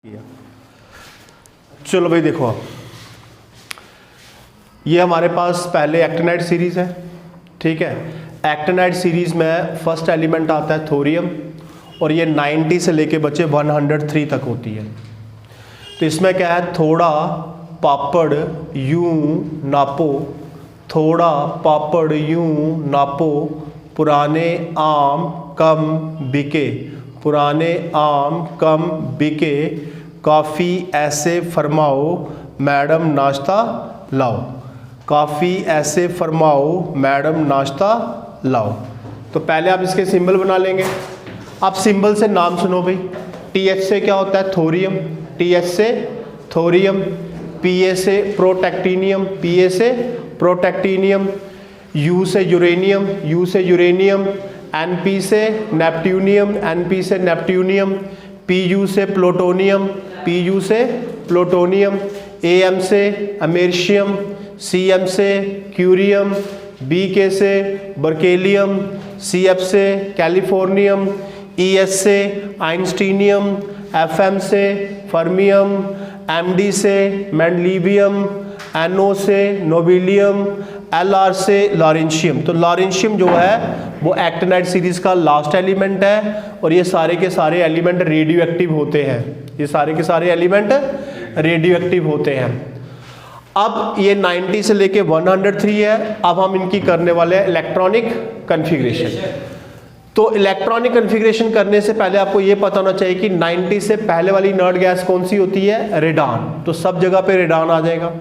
किया। चलो भाई देखो, ये हमारे पास पहले एक्टिनाइड सीरीज है, ठीक है। एक्टिनाइड सीरीज में फर्स्ट एलिमेंट आता है थोरियम और ये 90 से लेके बचे 103 तक होती है। तो इसमें क्या है, थोड़ा पापड़ यूं नापो, थोड़ा पापड़ यूं नापो, पुराने आम कम बिके, पुराने आम कम बिके, कॉफ़ी ऐसे फरमाओ मैडम नाश्ता लाओ, कॉफ़ी ऐसे फरमाओ मैडम नाश्ता लाओ। तो पहले आप इसके सिंबल बना लेंगे। आप सिंबल से नाम सुनो भाई। TH से क्या होता है, थोरियम, TH से थोरियम, PA से प्रोटैक्टीनियम, PA से प्रोटैक्टीनियम, U से यूरेनियम, U से यूरेनियम, NP से नेपट्यूनियम, NP से नेपट्यूनियम, PU से प्लूटोनियम, PU से प्लूटोनियम, AM से अमेरिशियम, CM से क्यूरियम, BK से बर्केलियम, CF से कैलिफोर्नियम, ES से आइंस्टीनियम, FM से फर्मियम, MD से मैंडलीवियम, NO से नोबिलियम, LR से लॉरेंशियम। तो लॉरेंशियम जो है वो एक्टिनाइड सीरीज का लास्ट एलिमेंट है और ये सारे के सारे एलिमेंट रेडियो एक्टिव होते हैं। ये सारे के सारे एलिमेंट रेडियो एक्टिव होते हैं। अब ये 90 से लेके 103 है। अब हम इनकी करने वाले हैं इलेक्ट्रॉनिक कन्फिग्रेशन। तो इलेक्ट्रॉनिक कन्फिग्रेशन करने से पहले आपको ये पता होना चाहिए कि 90 से पहले वाली इनर्ट गैस कौन सी होती है, रेडान। तो सब जगह पे रेडान आ जाएगा।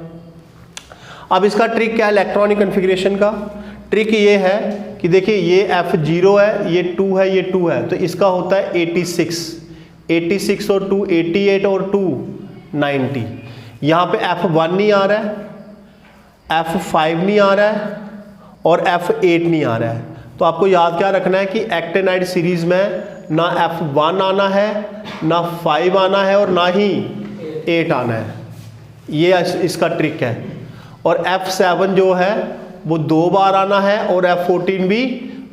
अब इसका ट्रिक क्या है इलेक्ट्रॉनिक कन्फिग्रेशन का? ट्रिक ये है कि देखिए ये F0 है, ये 2 है, ये 2 है, तो इसका होता है 86 और 2 88 और 2 90। यहाँ पे F1 नहीं आ रहा है, F5 नहीं आ रहा है और F8 नहीं आ रहा है। तो आपको याद क्या रखना है कि एक्टिनाइड सीरीज में ना F1 आना है, ना 5 आना है और ना ही 8 आना है। ये इसका ट्रिक है। और F7 जो है वो 2 बार आना है और F14 भी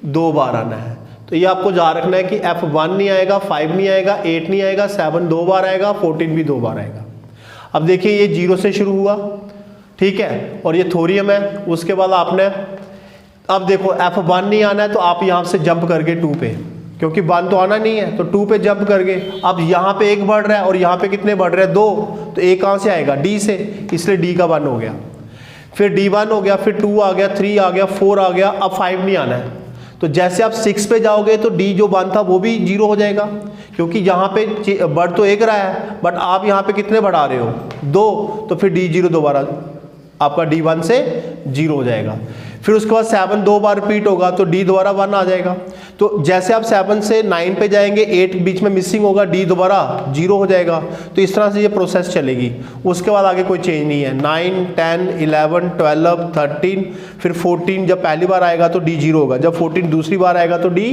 2 बार आना है। तो ये आपको याद रखना है कि F1 नहीं आएगा, 5 नहीं आएगा, 8 नहीं आएगा, 7 2 बार आएगा, 14 भी 2 बार आएगा। अब देखिए ये 0 से शुरू हुआ, ठीक है, और ये थोरियम है। उसके बाद आपने अब देखो F1 नहीं आना है तो आप यहाँ से जंप कर गए 2 पे, क्योंकि 1 तो आना नहीं है, तो 2 पे जंप कर गए। अब यहाँ पे 1 बढ़ रहा है और यहाँ पे कितने बढ़ रहे हैं, 2, तो 1 कहाँ से आएगा, D से, इसलिए D का 1 हो गया। फिर D1 हो गया, फिर 2 आ गया, 3 आ गया, 4 आ गया, अब 5 नहीं आना है। तो जैसे आप 6 पे जाओगे तो D जो 1 था वो भी 0 हो जाएगा, क्योंकि यहाँ पे बढ़ तो 1 रहा है बट आप यहाँ पे कितने बढ़ा रहे हो, 2, तो फिर D0 दोबारा आपका D1 से 0 हो जाएगा। फिर उसके बाद 7 2 बार रिपीट होगा तो D दोबारा 1 आ जाएगा। तो जैसे आप 7 से 9 पे जाएंगे, 8 बीच में मिसिंग होगा, D दोबारा 0 हो जाएगा। तो इस तरह से ये प्रोसेस चलेगी। उसके बाद आगे कोई चेंज नहीं है। 9 10 11 12 13 फिर 14 जब पहली बार आएगा तो D 0 होगा, जब 14 दूसरी बार आएगा तो D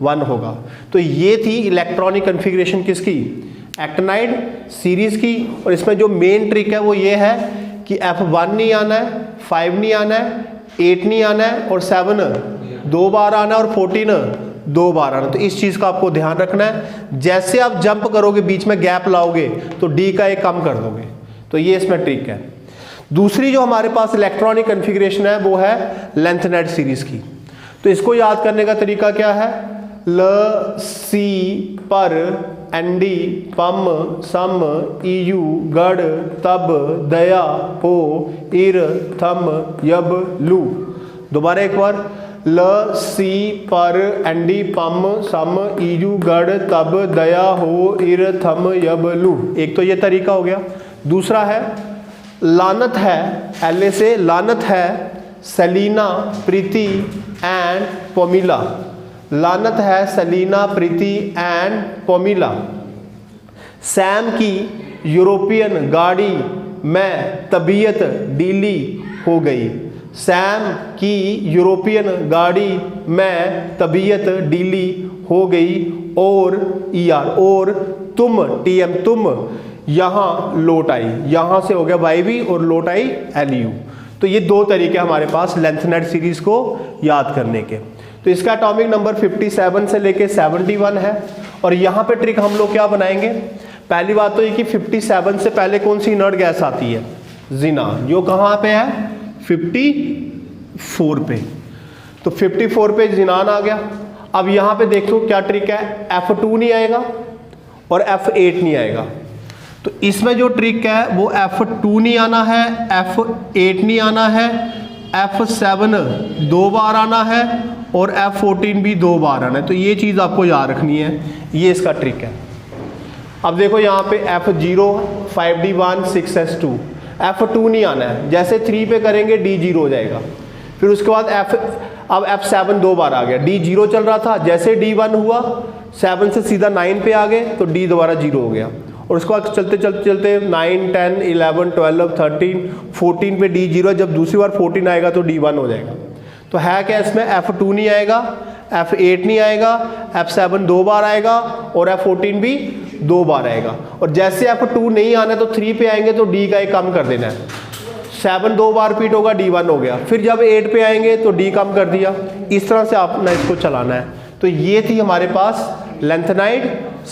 1 होगा। तो ये थी इलेक्ट्रॉनिक कन्फिग्रेशन किसकी, एक्टिनाइड सीरीज की। और इसमें जो मेन ट्रिक है वो ये है कि F1 नहीं आना है, 5 नहीं आना है, 8 नहीं आना है और 7 2 बार आना है और 14 2 बार आना। तो इस चीज़ का आपको ध्यान रखना है। जैसे आप जंप करोगे, बीच में गैप लाओगे तो D का 1 कम कर दोगे। तो ये इसमें ट्रिक है। दूसरी जो हमारे पास इलेक्ट्रॉनिक कन्फिग्रेशन है वो है लेंथेनाइड सीरीज की। तो इसको याद करने का तरीका क्या है, ल सी पर ND पम सम EU गढ़ तब दया हो इर थम यब लू। दोबारा एक बार, ल सी पर ND पम सम EU गढ़ तब दया हो इर थम यब लू। एक तो ये तरीका हो गया। दूसरा है लानत है, LA से लानत है सेलिना प्रीति एंड पोमिला। लानत है Selina Preeti and Pomila. Sam की यूरोपियन गाड़ी में तबीयत ढीली हो गई। सैम की यूरोपियन गाड़ी में तबीयत ढीली हो गई। और ER और तुम TM तुम यहाँ लौट आई। यहाँ से हो गया YV और लौट आई LU। तो ये 2 तरीके हमारे पास लेंथेनाइड सीरीज को याद करने के। तो इसका एटॉमिक नंबर 57 से लेके 71 है। और यहाँ पे ट्रिक हम लोग क्या बनाएंगे, पहली बात तो ये कि 57 से पहले कौन सी इनर्ट गैस आती है, ज़ीनान, जो कहाँ पे है 54 पे। तो 54 पे ज़ीनान आ गया। अब यहाँ पे देखो क्या ट्रिक है, F2 नहीं आएगा और F8 नहीं आएगा। तो इसमें जो ट्रिक है वो F2 नहीं आना है, F8 नहीं आना है, F7 2 बार आना है और F14 भी 2 बार आना है। तो ये चीज़ आपको याद रखनी है, ये इसका ट्रिक है। अब देखो यहाँ पे F0 5D1 6S2, F2 नहीं आना है, जैसे 3 पे करेंगे D0 हो जाएगा। फिर उसके बाद अब F7 2 बार आ गया, D0 चल रहा था, जैसे D1 हुआ 7 से सीधा 9 पे आ गए तो D दोबारा 0 हो गया। और उसके बाद चलते चलते चलते 9 10 11 12 13 14 पे D0, जब दूसरी बार 14 आएगा तो D1 हो जाएगा। तो है क्या इसमें, F2 नहीं आएगा, F8 नहीं आएगा, F7 2 बार आएगा और F14 भी 2 बार आएगा। और जैसे F2 नहीं आना है तो 3 पे आएंगे तो D का एक कम कर देना है, 7 2 बार रिपीट होगा, D1 हो गया। फिर जब 8 पे आएंगे तो D कम कर दिया। इस तरह से आपने इसको चलाना है। तो ये थी हमारे पास लेंथेनाइड